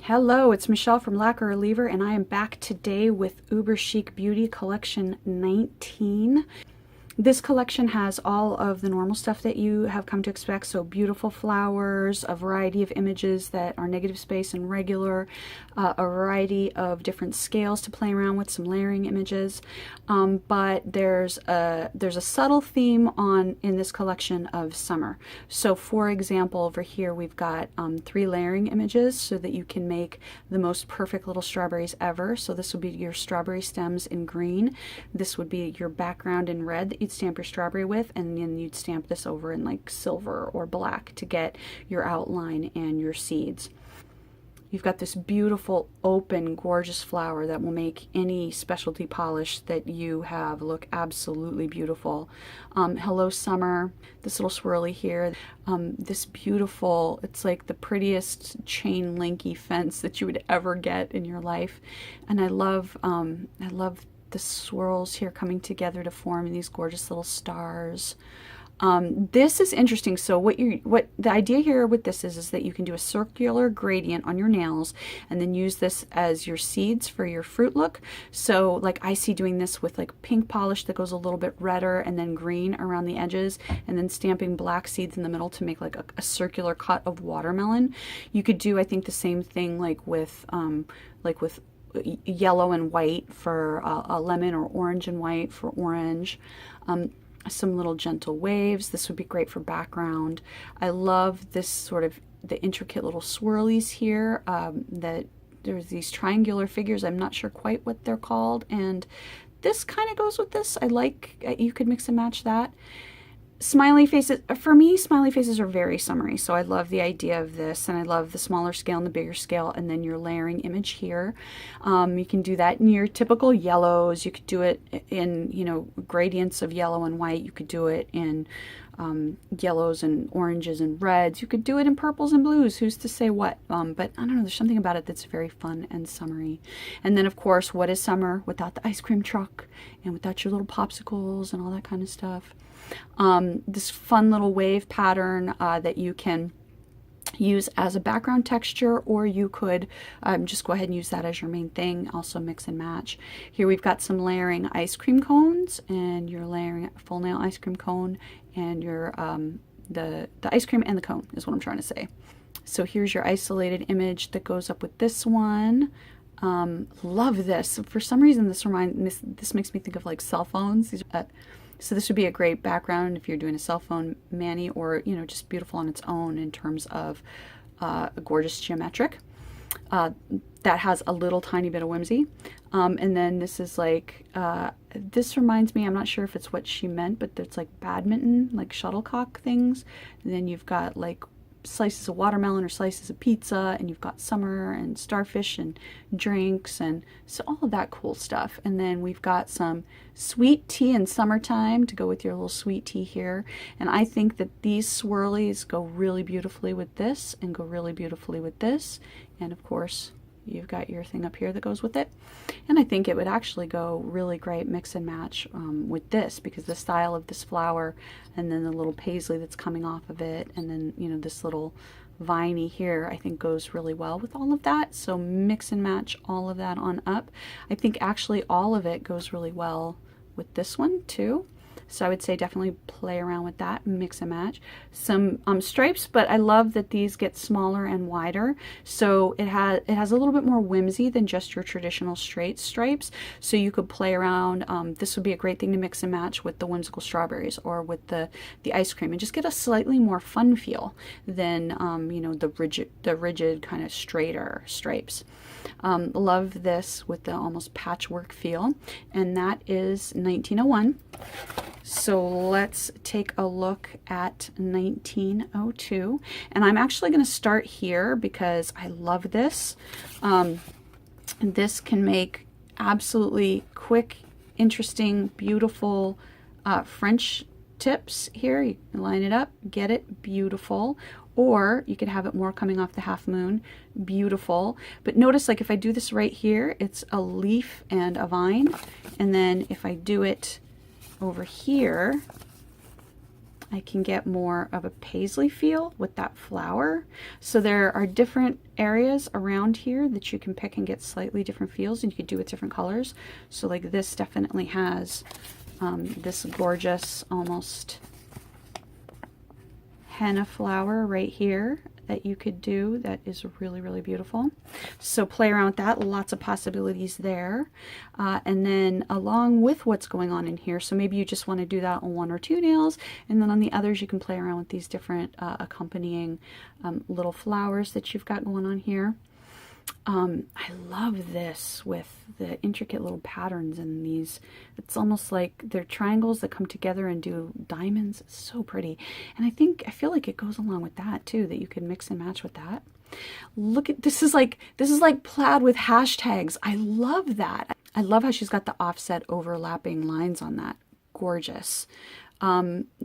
Hello, it's Michelle from Lacquer Reliever, and I am back today with UberChic Beauty Collection 19. This collection has all of the normal stuff that you have come to expect, so beautiful flowers, a variety of images that are negative space and regular, a variety of different scales to play around with, some layering images, but there's a subtle theme in this collection of summer. So for example, over here we've got 3 layering images so that you can make the most perfect little strawberries ever. So this would be your strawberry stems in green, this would be your background in red that you'd stamp your strawberry with, and then you'd stamp this over in like silver or black to get your outline and your seeds. You've got this beautiful, open, gorgeous flower that will make any specialty polish that you have look absolutely beautiful. Hello Summer, this little swirly here, this beautiful, it's like the prettiest chain linky fence that you would ever get in your life. And I love the swirls here coming together to form these gorgeous little stars. This is interesting. So what the idea here with this is that you can do a circular gradient on your nails and then use this as your seeds for your fruit look. So like I see doing this with like pink polish that goes a little bit redder and then green around the edges, and then stamping black seeds in the middle to make like a circular cut of watermelon. You could do, I think, the same thing like with yellow and white for a lemon, or orange and white for orange. Some little gentle waves. This would be great for background. I love this sort of the intricate little swirlies here. That there's these triangular figures. I'm not sure quite what they're called, and this kind of goes with this. I like, you could mix and match that. Smiley faces, for me, smiley faces are very summery, so I love the idea of this, and I love the smaller scale and the bigger scale, and then your layering image here. You can do that in your typical yellows. You could do it in, you know, gradients of yellow and white. You could do it in yellows and oranges and reds. You could do it in purples and blues. Who's to say what? But I don't know, there's something about it that's very fun and summery. And then, of course, what is summer without the ice cream truck and without your little popsicles and all that kind of stuff? This fun little wave pattern that you can use as a background texture, or you could just go ahead and use that as your main thing. Also mix and match. Here we've got some layering ice cream cones, and you're layering a full nail ice cream cone, and your the ice cream and the cone is what I'm trying to say. So here's your isolated image that goes up with this one. Love this. For some reason this makes me think of like cell phones. So this would be a great background if you're doing a cell phone mani, or, you know, just beautiful on its own in terms of a gorgeous geometric. That has a little tiny bit of whimsy. And then this is like, this reminds me, I'm not sure if it's what she meant, but it's like badminton, like shuttlecock things. And then you've got like slices of watermelon or slices of pizza, and you've got summer and starfish and drinks, and so all of that cool stuff. And then we've got some sweet tea in summertime to go with your little sweet tea here. And I think that these swirlies go really beautifully with this and go really beautifully with this. And of course, you've got your thing up here that goes with it. And I think it would actually go really great mix and match with this, because the style of this flower, and then the little paisley that's coming off of it, and then, you know, this little viney here, I think goes really well with all of that. So mix and match all of that on up. I think actually all of it goes really well with this one too. So I would say definitely play around with that, mix and match. Some stripes, but I love that these get smaller and wider. So it has a little bit more whimsy than just your traditional straight stripes. So you could play around. This would be a great thing to mix and match with the whimsical strawberries or with the ice cream, and just get a slightly more fun feel than you know, the rigid kind of straighter stripes. Love this with the almost patchwork feel, and that is 1901. So let's take a look at 1902, and I'm actually going to start here because I love this. This can make absolutely quick, interesting, beautiful French tips here. You can line it up, get it, beautiful. Or you could have it more coming off the half moon, beautiful. But notice, like if I do this right here, it's a leaf and a vine. And then if I do it over here, I can get more of a paisley feel with that flower. So there are different areas around here that you can pick and get slightly different feels, and you could do with different colors. So like this definitely has this gorgeous almost henna flower right here that you could do that is really, really beautiful. So play around with that, lots of possibilities there. And then along with what's going on in here, so maybe you just want to do that on one or two nails, and then on the others you can play around with these different accompanying little flowers that you've got going on here. I love this with the intricate little patterns in these. It's almost like they're triangles that come together and do diamonds. It's so pretty. And I feel like it goes along with that too, that you can mix and match with that. Look at this is like plaid with hashtags. I love that. I love how she's got the offset overlapping lines on that. Gorgeous.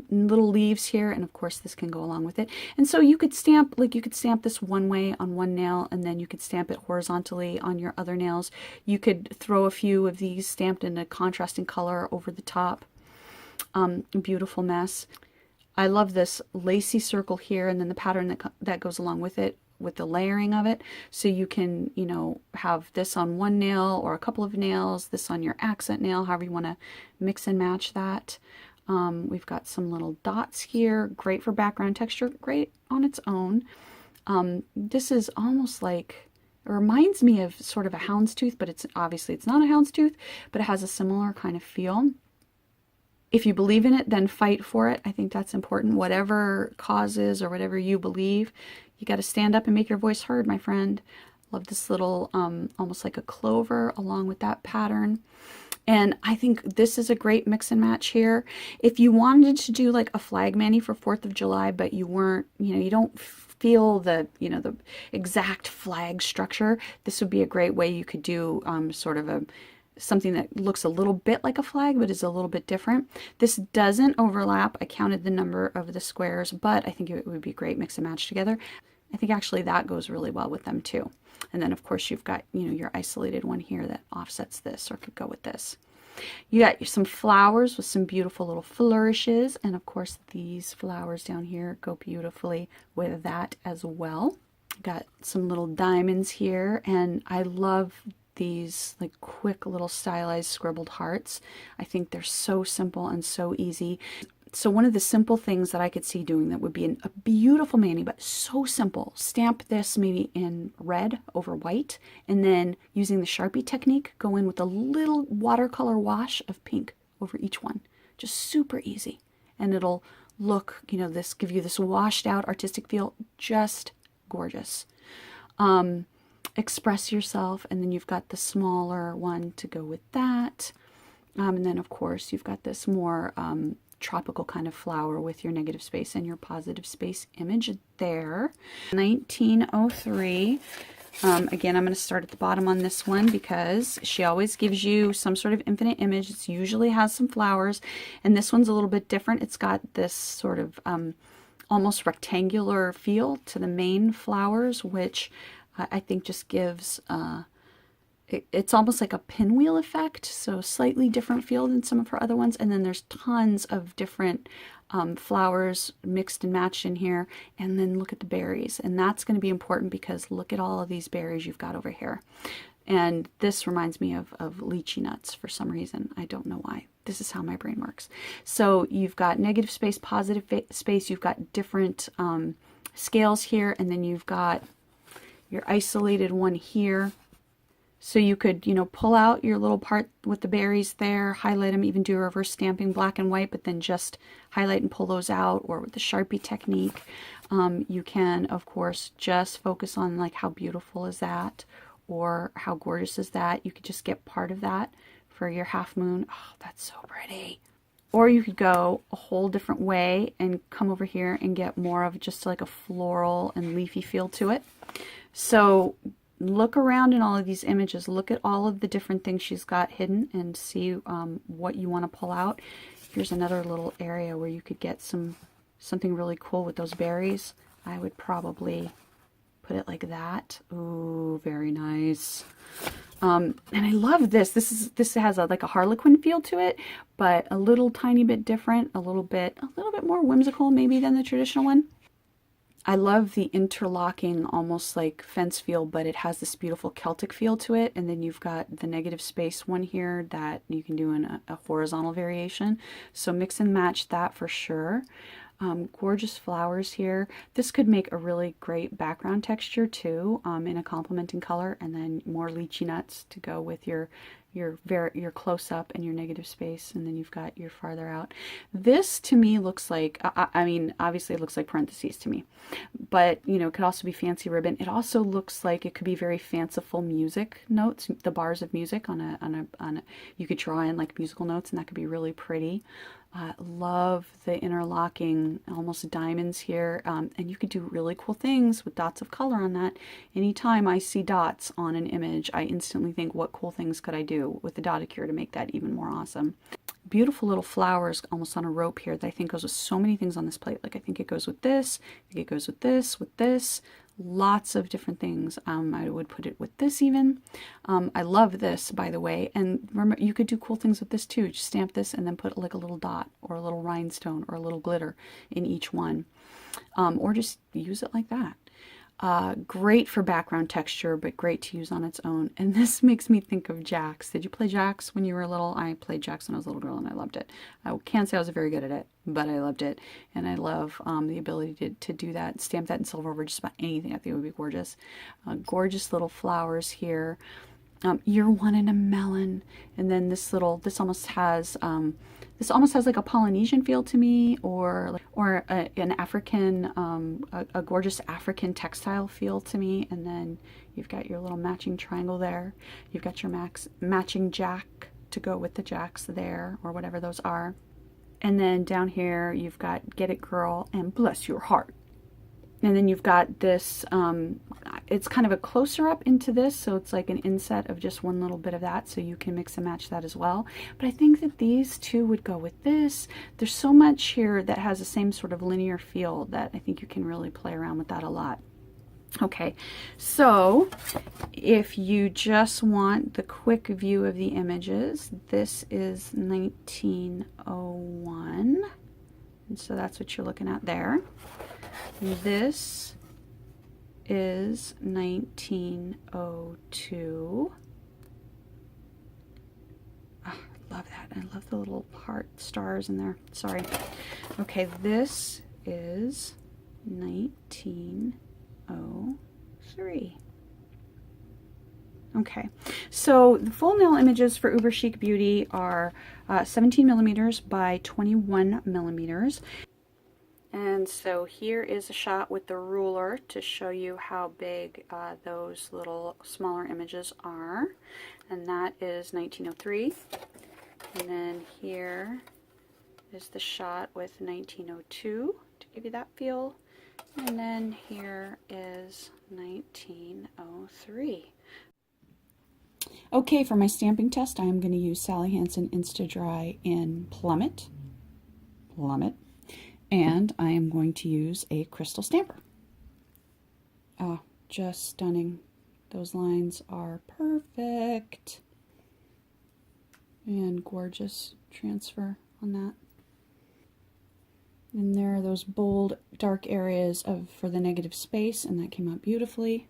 Little leaves here, and of course this can go along with it. And so you could stamp, like you could stamp this one way on one nail, and then you could stamp it horizontally on your other nails. You could throw a few of these stamped in a contrasting color over the top. Beautiful mess. I love this lacy circle here, and then the pattern that goes along with it, with the layering of it. So you can, you know, have this on one nail or a couple of nails, this on your accent nail, however you want to mix and match that. We've got some little dots here, great for background texture, great on its own. This is almost like, it reminds me of sort of a houndstooth, but it's obviously it's not a houndstooth, but it has a similar kind of feel. If you believe in it, then fight for it. I think that's important. Whatever causes or whatever you believe, you got to stand up and make your voice heard, my friend. Love this little, almost like a clover along with that pattern. And I think this is a great mix and match here. If you wanted to do like a flag mani for 4th of July, but you weren't, you know, you don't feel the, you know, the exact flag structure, this would be a great way you could do sort of something that looks a little bit like a flag, but is a little bit different. This doesn't overlap. I counted the number of the squares, but I think it would be great mix and match together. I think actually that goes really well with them too. And then of course you've got, you know, your isolated one here that offsets this or could go with this. You got some flowers with some beautiful little flourishes, and of course these flowers down here go beautifully with that as well. Got some little diamonds here, and I love these like quick little stylized scribbled hearts. I think they're so simple and so easy. So one of the simple things that I could see doing that would be a beautiful mani, but so simple. Stamp this maybe in red over white, and then using the Sharpie technique, go in with a little watercolor wash of pink over each one. Just super easy. And it'll look, you know, give you this washed out artistic feel, just gorgeous. Express yourself, and then you've got the smaller one to go with that. And then of course you've got this more tropical kind of flower with your negative space and your positive space image there. 1903. Again, I'm going to start at the bottom on this one because she always gives you some sort of infinite image. It usually has some flowers, and this one's a little bit different. It's got this sort of almost rectangular feel to the main flowers, which I think just gives it's almost like a pinwheel effect, so slightly different feel than some of her other ones. And then there's tons of different flowers mixed and matched in here. And then look at the berries, and that's going to be important because look at all of these berries you've got over here. And this reminds me of lychee nuts for some reason. I don't know why. This is how my brain works. So you've got negative space, positive space. You've got different scales here, and then you've got your isolated one here. So you could, you know, pull out your little part with the berries there, highlight them, even do a reverse stamping black and white, but then just highlight and pull those out, or with the Sharpie technique. You can, of course, just focus on like how beautiful is that, or how gorgeous is that. You could just get part of that for your half moon. Oh, that's so pretty. Or you could go a whole different way and come over here and get more of just like a floral and leafy feel to it. So look around in all of these images, look at all of the different things she's got hidden, and see what you want to pull out. Here's another little area where you could get something really cool with those berries. I would probably put it like that. Ooh, very nice. And I love this. This has like a Harlequin feel to it, but a little tiny bit different, a little bit more whimsical maybe than the traditional one. I love the interlocking, almost like fence feel, but it has this beautiful Celtic feel to it. And then you've got the negative space one here that you can do in a horizontal variation. So mix and match that for sure. Gorgeous flowers here. This could make a really great background texture too, in a complementing color, and then more lychee nuts to go with your close up and your negative space, and then you've got your farther out. This to me looks like, I mean, obviously it looks like parentheses to me, but you know, it could also be fancy ribbon. It also looks like it could be very fanciful music notes, the bars of music on a you could draw in like musical notes, and that could be really pretty. Love the interlocking almost diamonds here, and you could do really cool things with dots of color on that. Anytime I see dots on an image, I instantly think, what cool things could I do with the Dotacure to make that even more awesome? Beautiful little flowers almost on a rope here that I think goes with so many things on this plate. Like I think it goes with this, I think it goes with this, lots of different things. I would put it with this even. I love this, by the way, and remember, you could do cool things with this too. Just stamp this and then put like a little dot or a little rhinestone or a little glitter in each one, or just use it like that. Great for background texture, but great to use on its own. And this makes me think of jacks. Did you play jacks when you were little? I played jacks when I was a little girl and I loved it. I can't say I was very good at it, but I loved it. And I love the ability to do that, stamp that in silver over just about anything. I think it would be gorgeous. Gorgeous little flowers here. Year one in a melon. And then this almost has like a Polynesian feel to me, or an African, a gorgeous African textile feel to me. And then you've got your little matching triangle there. You've got your matching jack to go with the jacks there, or whatever those are. And then down here you've got Get It Girl and Bless Your Heart. And then you've got this, it's kind of a closer up into this, so it's like an inset of just one little bit of that, so you can mix and match that as well. But I think that these two would go with this. There's so much here that has the same sort of linear feel that I think you can really play around with that a lot. Okay, so if you just want the quick view of the images, this is 1901, and so that's what you're looking at there. This is 1902. Oh, I love that. I love the little heart stars in there. Sorry. Okay, this is 1903. Okay, so the full nail images for UberChic Beauty are 17 millimeters by 21 millimeters. And so here is a shot with the ruler to show you how big those little smaller images are. And that is 1903. And then here is the shot with 1902 to give you that feel. And then here is 1903. Okay, for my stamping test, I am going to use Sally Hansen Insta-Dry in Plummet. And I am going to use a crystal stamper. Oh, just stunning. Those lines are perfect. And gorgeous transfer on that. And there are those bold, dark areas for the negative space, and that came out beautifully.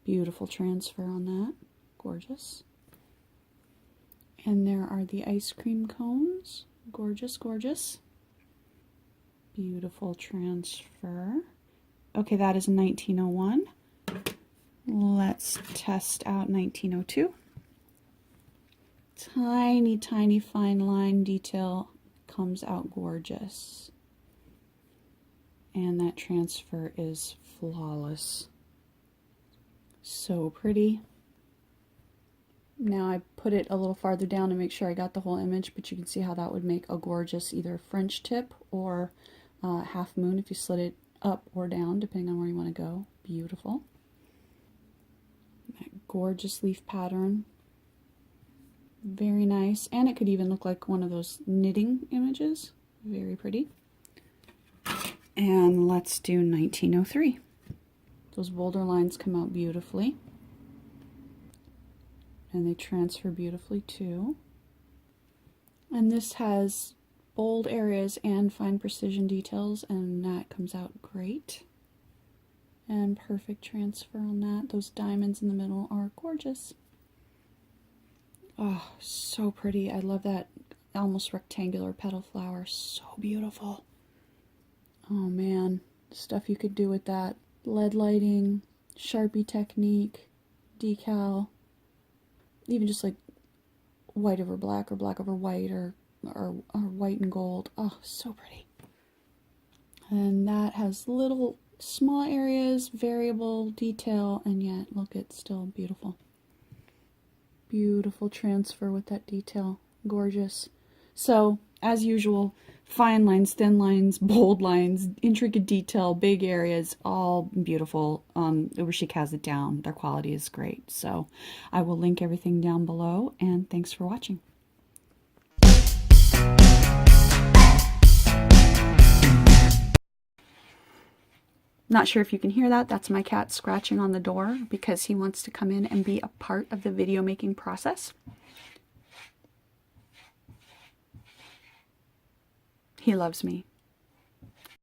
Beautiful transfer on that. Gorgeous. And there are the ice cream cones. Gorgeous, gorgeous. Beautiful transfer. Okay, that is 1901. Let's test out 1902. Tiny, tiny fine line detail comes out gorgeous. And that transfer is flawless. So pretty. Now I put it a little farther down to make sure I got the whole image, but you can see how that would make a gorgeous either French tip or half moon if you slid it up or down, depending on where you want to go. Beautiful. That gorgeous leaf pattern. Very nice. And it could even look like one of those knitting images. Very pretty. And let's do 1903. Those boulder lines come out beautifully. and they transfer beautifully too. And this has bold areas and fine precision details, and that comes out great. And perfect transfer on that. Those diamonds in the middle are gorgeous. Oh, so pretty. I love that almost rectangular petal flower. So beautiful. Oh man, stuff you could do with that. LED lighting, Sharpie technique, decal, even just like white over black or black over white or white and gold. Oh, so pretty. And that has little small areas, variable detail, and yet look, it's still beautiful. Beautiful transfer with that detail. Gorgeous. So, as usual, fine lines, thin lines, bold lines, intricate detail, big areas, all beautiful. UberChic has it down. Their quality is great. So, I will link everything down below, and thanks for watching. Not sure if you can hear that. That's my cat scratching on the door because he wants to come in and be a part of the video making process. He loves me.